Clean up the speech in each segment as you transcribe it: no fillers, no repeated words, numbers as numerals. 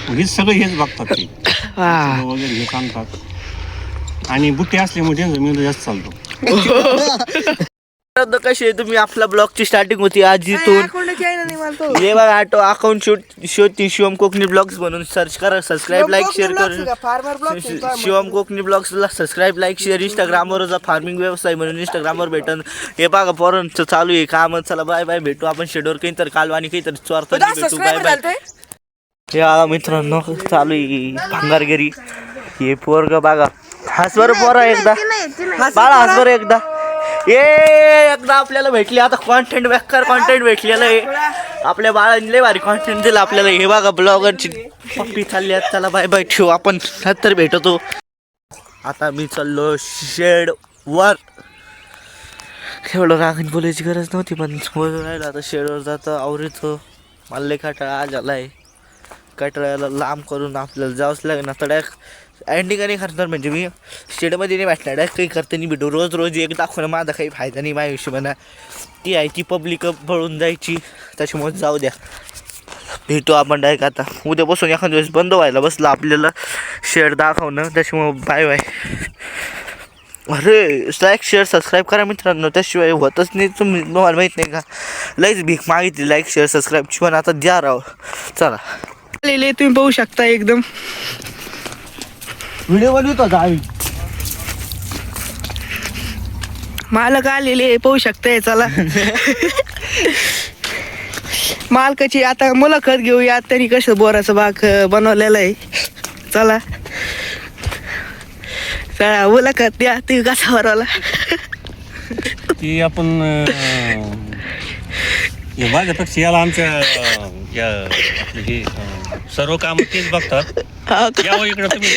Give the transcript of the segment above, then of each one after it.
हे सगळं हेच बघतात ते सगळं वगैरे हे सांगतात आणि बुट्टे असल्यामुळे त्यांचा मेंदू जास्त चालतो. कशी आहे तुम्ही आपला ब्लॉगची स्टार्टिंग होती आज इथून ये बघा ऑटो अकाउंट शोधती शिवम कोकणी ब्लॉग्स म्हणून सर्च करा सबस्क्राईब लाईक शेअर कर शिवम कोकणी ब्लॉग्सला सबस्क्राईब लाईक शेअर इंस्टाग्रामवर जा फार्मिंग व्यवसाय म्हणून इंस्टाग्रामवर भेटन हे बघा पोरांचं चालू आहे काम चला बाय बाय भेटू आपण शेडवर काहीतरी कालवा आणि काहीतरी चोरता भेटू बाय बाय. हे बघा मित्रांनो चालू आहे भांगारगिरी हे पोरग बघा हस बरं पोरा एकदा बाळा हस बरं एकदा ये एकदा आपल्याला भेटली आता कॉन्टेंट बेकार कॉन्टेंट भेटलेलं आहे आपल्या बाळांनी लय भारी कॉन्टेंट दिलं आपल्याला हे बघा ब्लॉगरची पप्पी चालली आहेत चला बाय बाय ठेवू आपण नंतर भेटतो. आता मी चाललो शेड वर एवढं रागण बोलायची गरज नव्हती पण बोलून राहिलं आता शेडवर जातं आवरीतो मला लय कंटाळा झाला आहे कटरायला लांब करून आपल्याला जावंच लागेल ना तर डायरेक्ट एंडिंग नाही करणार म्हणजे मी शेडमध्ये नाही भेटणार डायरेक्ट काही करते नाही भेटू रोज रोज एक दाखवणं माझा काही फायदा नाही माझ्या हिशोबानं ती आहे ती पब्लिक पळून जायची त्याच्यामुळे जाऊ द्या भेटू आपण डायरेक्ट आता उद्यापासून एखाद्या दिवस बंद व्हायला बसलं आपल्याला शेड दाखवणं त्याच्यामुळं बाय बाय. अरे लाईक शेअर सबस्क्राईब करा मित्रांनो त्याशिवाय होतच नाही तुम्हाला माहीत नाही का लईच भीक मागितली लाईक शेअर सबस्क्राईबची पण आता द्या राव चला तुम्ही पाहू शकता एकदम व्हिडिओ बनवतो आम्ही मालक आलेले पाहू शकताय चला मालकाची आता मुलाखत घेऊया त्यांनी कसं बोराचा बाग बनवलेला आहे चला चला मुलाखत द्या तुम्ही कसा बनवला की आपण माझ्यापेक्षा याला आमच्या या आपले हे सर्व काम तेच बघतात यावं इकडं तुम्ही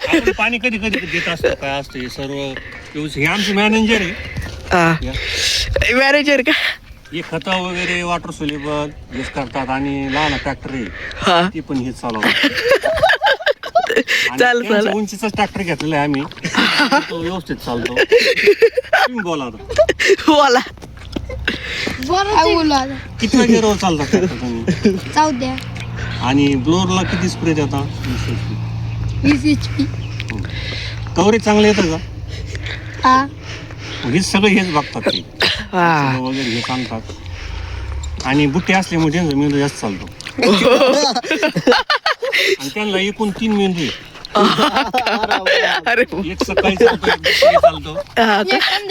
आपण पाणी कधी कधी देत असतो काय असतं हे सर्व हे आमचे मॅनेजर आहे मॅनेजर का हे खतं वगैरे वॉटर सोल्युबल हेच करतात आणि लहान ट्रॅक्टर आहे ती पण हेच चालवतात उंचीचा ट्रॅक्टर घेतलेला आहे आम्ही तो व्यवस्थित चालतो तुम्ही बोला बोला किती वेळ रोज चालतात तुम्ही जाऊ द्या आणि ब्लोअरला किती स्प्रे देता 20 HP कव्हरेज चांगलं येतं का हा हे सगळं हेच बघतात ते सगळं वगैरे हे सांगतात आणि बुट्टे असल्यामुळे त्यांचा मेंदू जास्त चालतो आणि त्यांना एकूण 3 मेंदू अरे एक सकाळी चालतो एक दुपारी चालतो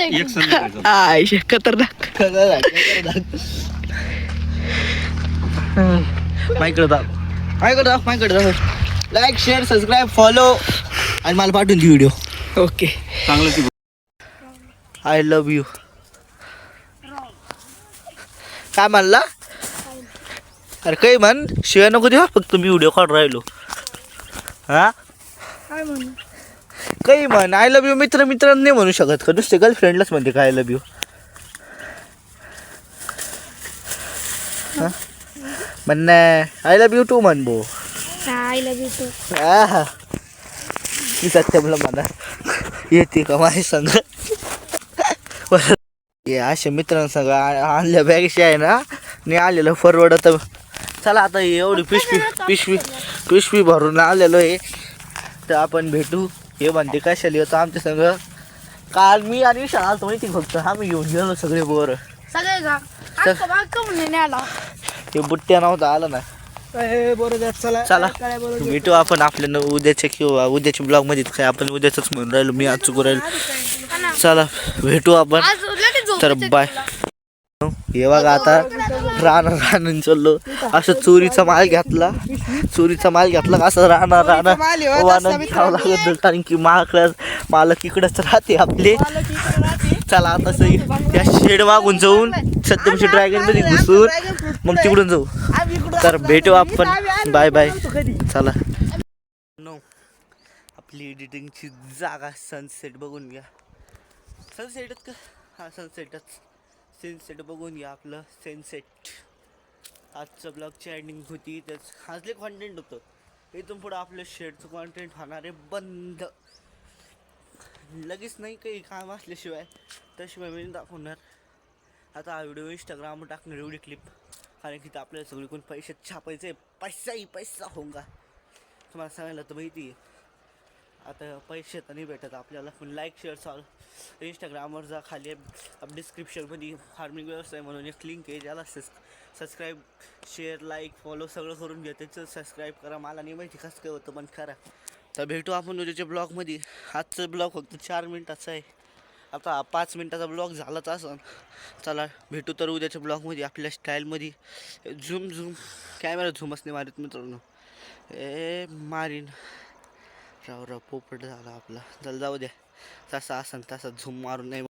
एक संध्याकाळी चालतो. खतरनाक मायकडे लाईक शेअर सबस्क्राईब फॉलो आणि मला पाठवून दी व्हिडिओ ओके चांगलं ती आय लव्ह यू काय म्हणला अरे काही म्हण शिवाय नको देऊ फक्त मी व्हिडिओ काढून राहिलो हा काही म्हण आय लव्ह यू मित्रांना नाही म्हणू शकत का नुसते गर्लफ्रेंडलाच म्हणते का आय लव्ह यू म्हण आय लव्ह यू टू म्हण बो आय लव्ह यू टू हा मी सत्यमला म्हणा येते का माझ्या संग हे अशा मित्रांसंग आणल्या बॅगशी आहे ना नाही आलेलं फरवडत चला आता एवढी पिशवी भरून आलेलो आहे तर आपण भेटू हे म्हणते कशाला येतो आमच्या संग काल मी आणि शाळा आलतो माहिती फक्त आम्ही घेऊन गेलो सगळे बोर सगळे का हे बुट्ट्या नव्हता आलं ना चला भेटू आपण आपल्या उद्याच्या किंवा उद्याच्या ब्लॉग मध्ये काय आपण उद्याच म्हणून राहिलो मी आज चुकून राहिलो चला भेटू आपण तर बाय. हे बघा आता राहणं चाललो असं चोरीचा माल घेतला का असं राहणार वाहन घ्यावं लागत कारण की मालक इकडंच राहते आपले चला आता सही त्या शेड मागून जाऊन सत्यमशी ड्रॅगन मध्ये घुसून मग तिकडून जाऊ तर भेटू आपण बाय बाय चला. आपली एडिटिंगची जागा सनसेट बघून घ्या सनसेटच का हा सनसेट बघून घ्या आपलं सनसेट आजचं ब्लॉगची एंडिंग होती त्याच हाजले कॉन्टेंट होतं इथून पुढं आपलं शेडचं कॉन्टेंट होणार आहे बंद लगेच नाही काही काम असल्याशिवाय त्याशिवाय मी दाखवणार आता हा व्हिडिओ इंस्टाग्रामवर टाकणार एवढी क्लिप कारण की तर आपल्याला सगळीकडून पैसे छापायचे, पैसाही पैसा होऊगा. तुम्हाला सांगायला तर माहिती आहे आता पैसे तर नाही भेटत आपल्याला, पण लाईक शेअर चालू. इंस्टाग्रामवर जा, खाली डिस्क्रिप्शनमध्ये फार्मिंग व्यवसाय म्हणून एक लिंक आहे, ज्याला सबस्क्राईब शेअर लाईक फॉलो सगळं करून घ्या. त्याचं सबस्क्राईब करा. मला नाही माहिती कसं काय होतं पण करा. तर भेटू आपण उद्याच्या ब्लॉगमध्ये. आजचं ब्लॉग फक्त 4 मिनिटाचा आहे. आता 5 मिनिटाचा ब्लॉग झालाच असं. चला भेटू तर उद्याच्या ब्लॉगमध्ये आपल्या स्टाईलमध्ये. झूम कॅमेरा झूमच नाही मारित मित्रांनो. मारीन राव पोपट झाला आपला. चल जाऊ द्या, तसा असन तसा झूम मारून नाही.